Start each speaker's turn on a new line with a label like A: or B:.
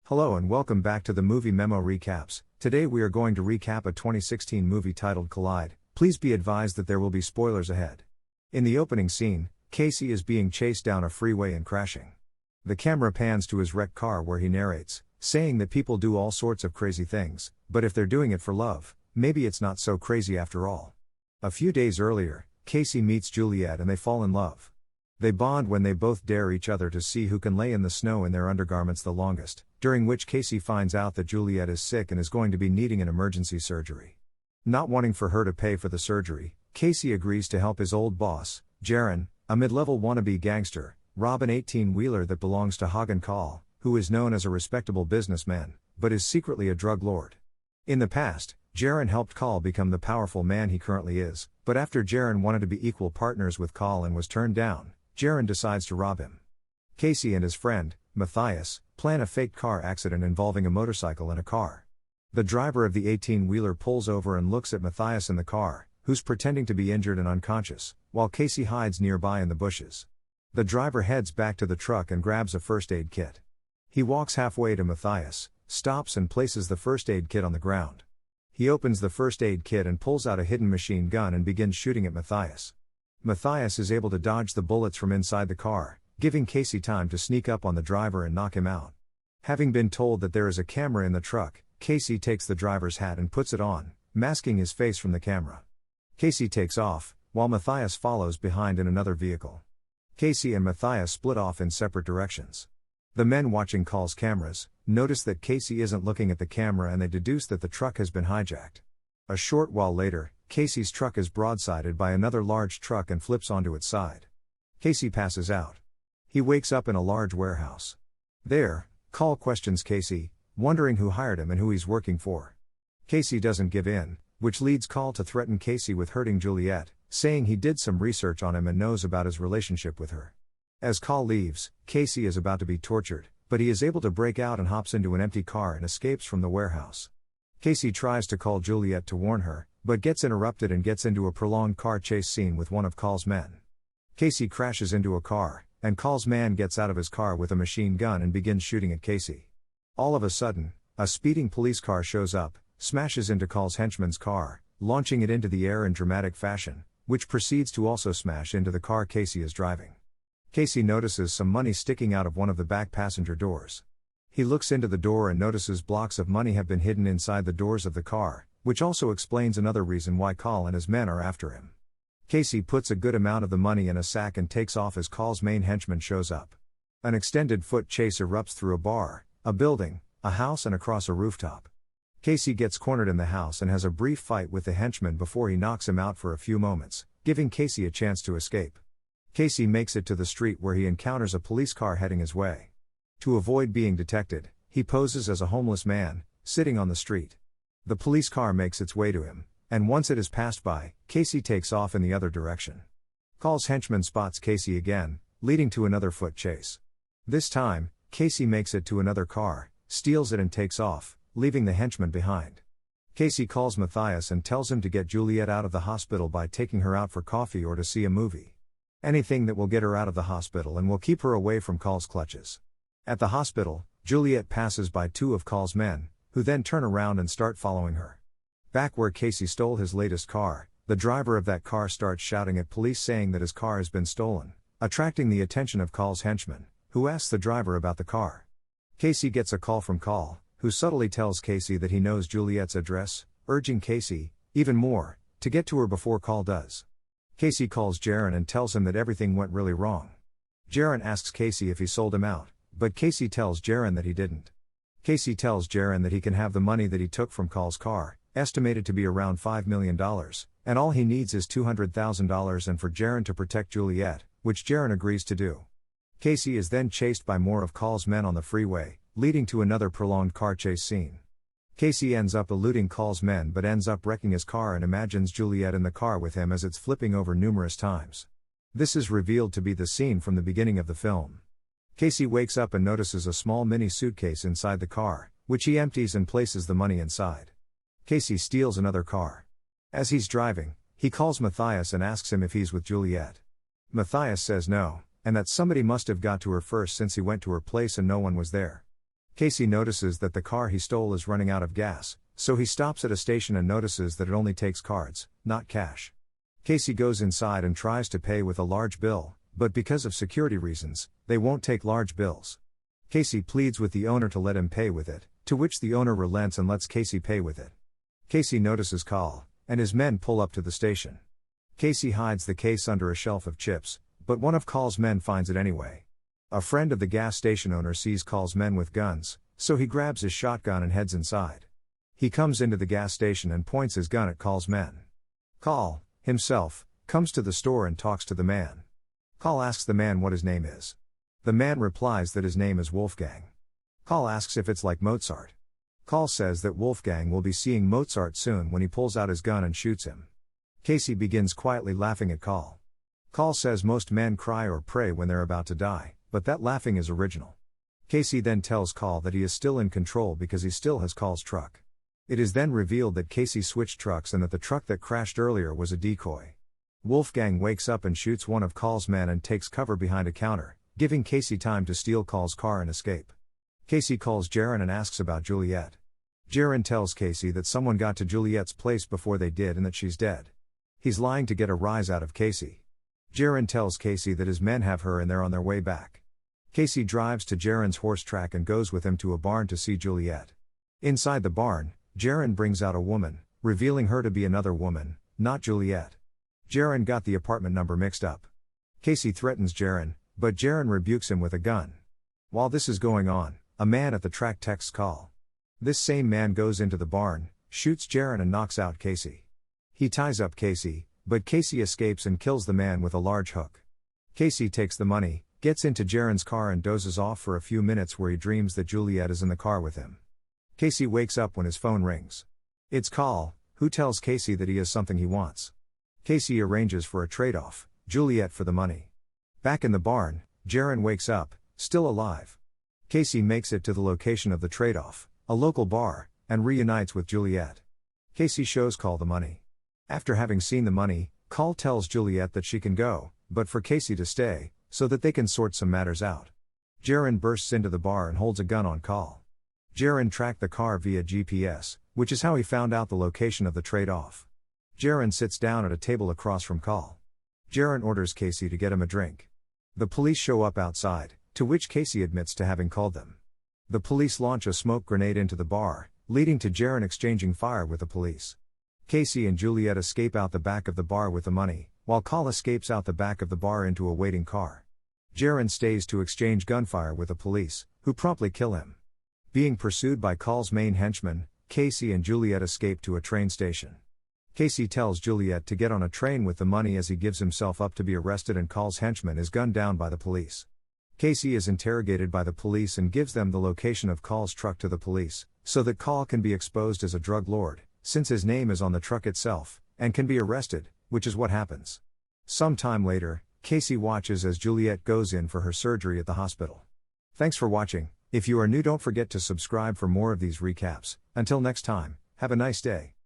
A: Hello and welcome back to the Movie Memo Recaps. Today we are going to recap a 2016 movie titled Collide. Please be advised that there will be spoilers ahead. In the opening scene, Casey is being chased down a freeway and crashing. The camera pans to his wrecked car where he narrates, saying that people do all sorts of crazy things, but if they're doing it for love, maybe it's not so crazy after all. A few days earlier, Casey meets Juliet and they fall in love. They bond when they both dare each other to see who can lay in the snow in their undergarments the longest, during which Casey finds out that Juliet is sick and is going to be needing an emergency surgery. Not wanting for her to pay for the surgery, Casey agrees to help his old boss, Jaron, a mid-level wannabe gangster, rob an 18-wheeler that belongs to Hagen Kahl, who is known as a respectable businessman, but is secretly a drug lord. In the past, Jaron helped Kahl become the powerful man he currently is, but after Jaron wanted to be equal partners with Kahl and was turned down, Jaron decides to rob him. Casey and his friend, Matthias, plan a faked car accident involving a motorcycle and a car. The driver of the 18-wheeler pulls over and looks at Matthias in the car, who's pretending to be injured and unconscious, while Casey hides nearby in the bushes. The driver heads back to the truck and grabs a first aid kit. He walks halfway to Matthias, stops and places the first aid kit on the ground. He opens the first aid kit and pulls out a hidden machine gun and begins shooting at Matthias. Matthias is able to dodge the bullets from inside the car, giving Casey time to sneak up on the driver and knock him out. Having been told that there is a camera in the truck, Casey takes the driver's hat and puts it on, masking his face from the camera. Casey takes off, while Matthias follows behind in another vehicle. Casey and Matthias split off in separate directions. The men watching Kahl's cameras notice that Casey isn't looking at the camera and they deduce that the truck has been hijacked. A short while later, Casey's truck is broadsided by another large truck and flips onto its side. Casey passes out. He wakes up in a large warehouse. There, Kahl questions Casey, wondering who hired him and who he's working for. Casey doesn't give in, which leads Kahl to threaten Casey with hurting Juliet, saying he did some research on him and knows about his relationship with her. As Kahl leaves, Casey is about to be tortured, but he is able to break out and hops into an empty car and escapes from the warehouse. Casey tries to call Juliet to warn her, but gets interrupted and gets into a prolonged car chase scene with one of Kahl's men. Casey crashes into a car, and Kahl's man gets out of his car with a machine gun and begins shooting at Casey. All of a sudden, a speeding police car shows up, smashes into Kahl's henchman's car, launching it into the air in dramatic fashion, which proceeds to also smash into the car Casey is driving. Casey notices some money sticking out of one of the back passenger doors. He looks into the door and notices blocks of money have been hidden inside the doors of the car, which also explains another reason why Kahl and his men are after him. Casey puts a good amount of the money in a sack and takes off as Kahl's main henchman shows up. An extended foot chase erupts through a bar, a building, a house and across a rooftop. Casey gets cornered in the house and has a brief fight with the henchman before he knocks him out for a few moments, giving Casey a chance to escape. Casey makes it to the street where he encounters a police car heading his way. To avoid being detected, he poses as a homeless man, sitting on the street. The police car makes its way to him, and once it is passed by, Casey takes off in the other direction. Kahl's henchman spots Casey again, leading to another foot chase. This time, Casey makes it to another car, steals it and takes off, leaving the henchman behind. Casey calls Matthias and tells him to get Juliet out of the hospital by taking her out for coffee or to see a movie. Anything that will get her out of the hospital and will keep her away from Kahl's clutches. At the hospital, Juliet passes by two of Kahl's men, who then turn around and start following her. Back where Casey stole his latest car, the driver of that car starts shouting at police saying that his car has been stolen, attracting the attention of Kahl's henchman, who asks the driver about the car. Casey gets a call from Kahl, who subtly tells Casey that he knows Juliet's address, urging Casey, even more, to get to her before Kahl does. Casey calls Jaron and tells him that everything went really wrong. Jaron asks Casey if he sold him out, but Casey tells Jaron that he didn't. Casey tells Jaron that he can have the money that he took from Kahl's car, estimated to be around $5 million, and all he needs is $200,000 and for Jaron to protect Juliet, which Jaron agrees to do. Casey is then chased by more of Kahl's men on the freeway, leading to another prolonged car chase scene. Casey ends up eluding Kahl's men but ends up wrecking his car and imagines Juliet in the car with him as it's flipping over numerous times. This is revealed to be the scene from the beginning of the film. Casey wakes up and notices a small mini suitcase inside the car, which he empties and places the money inside. Casey steals another car. As he's driving, he calls Matthias and asks him if he's with Juliet. Matthias says no, and that somebody must have got to her first since he went to her place and no one was there. Casey notices that the car he stole is running out of gas, so he stops at a station and notices that it only takes cards, not cash. Casey goes inside and tries to pay with a large bill, but because of security reasons, they won't take large bills. Casey pleads with the owner to let him pay with it, to which the owner relents and lets Casey pay with it. Casey notices Carl, and his men pull up to the station. Casey hides the case under a shelf of chips, but one of Carl's men finds it anyway. A friend of the gas station owner sees Carl's men with guns, so he grabs his shotgun and heads inside. He comes into the gas station and points his gun at Carl's men. Carl, himself, comes to the store and talks to the man. Carl asks the man what his name is. The man replies that his name is Wolfgang. Carl asks if it's like Mozart. Carl says that Wolfgang will be seeing Mozart soon when he pulls out his gun and shoots him. Casey begins quietly laughing at Carl. Carl says most men cry or pray when they're about to die, but that laughing is original. Casey then tells Carl that he is still in control because he still has Carl's truck. It is then revealed that Casey switched trucks and that the truck that crashed earlier was a decoy. Wolfgang wakes up and shoots one of Carl's men and takes cover behind a counter, giving Casey time to steal Carl's car and escape. Casey calls Jaron and asks about Juliet. Jaron tells Casey that someone got to Juliet's place before they did and that she's dead. He's lying to get a rise out of Casey. Jaron tells Casey that his men have her and they're on their way back. Casey drives to Jaron's horse track and goes with him to a barn to see Juliet. Inside the barn, Jaron brings out a woman, revealing her to be another woman, not Juliet. Jaron got the apartment number mixed up. Casey threatens Jaron, but Jaron rebukes him with a gun. While this is going on, a man at the track texts Carl. This same man goes into the barn, shoots Jaron and knocks out Casey. He ties up Casey, but Casey escapes and kills the man with a large hook. Casey takes the money, gets into Jaron's car and dozes off for a few minutes where he dreams that Juliet is in the car with him. Casey wakes up when his phone rings. It's Carl, who tells Casey that he has something he wants. Casey arranges for a trade-off, Juliet for the money. Back in the barn, Jaron wakes up, still alive. Casey makes it to the location of the trade-off, a local bar, and reunites with Juliet. Casey shows Carl the money. After having seen the money, Carl tells Juliet that she can go, but for Casey to stay, so that they can sort some matters out. Jaron bursts into the bar and holds a gun on Carl. Jaron tracked the car via GPS, which is how he found out the location of the trade-off. Jaron sits down at a table across from Carl. Jaron orders Casey to get him a drink. The police show up outside, to which Casey admits to having called them. The police launch a smoke grenade into the bar, leading to Jaron exchanging fire with the police. Casey and Juliet escape out the back of the bar with the money, while Carl escapes out the back of the bar into a waiting car. Jaron stays to exchange gunfire with the police, who promptly kill him. Being pursued by Carl's main henchmen, Casey and Juliet escape to a train station. Casey tells Juliet to get on a train with the money as he gives himself up to be arrested and Carl's henchman is gunned down by the police. Casey is interrogated by the police and gives them the location of Carl's truck to the police, so that Carl can be exposed as a drug lord, since his name is on the truck itself, and can be arrested, which is what happens. Some time later, Casey watches as Juliet goes in for her surgery at the hospital. Thanks for watching. If you are new, don't forget to subscribe for more of these recaps. Until next time, have a nice day.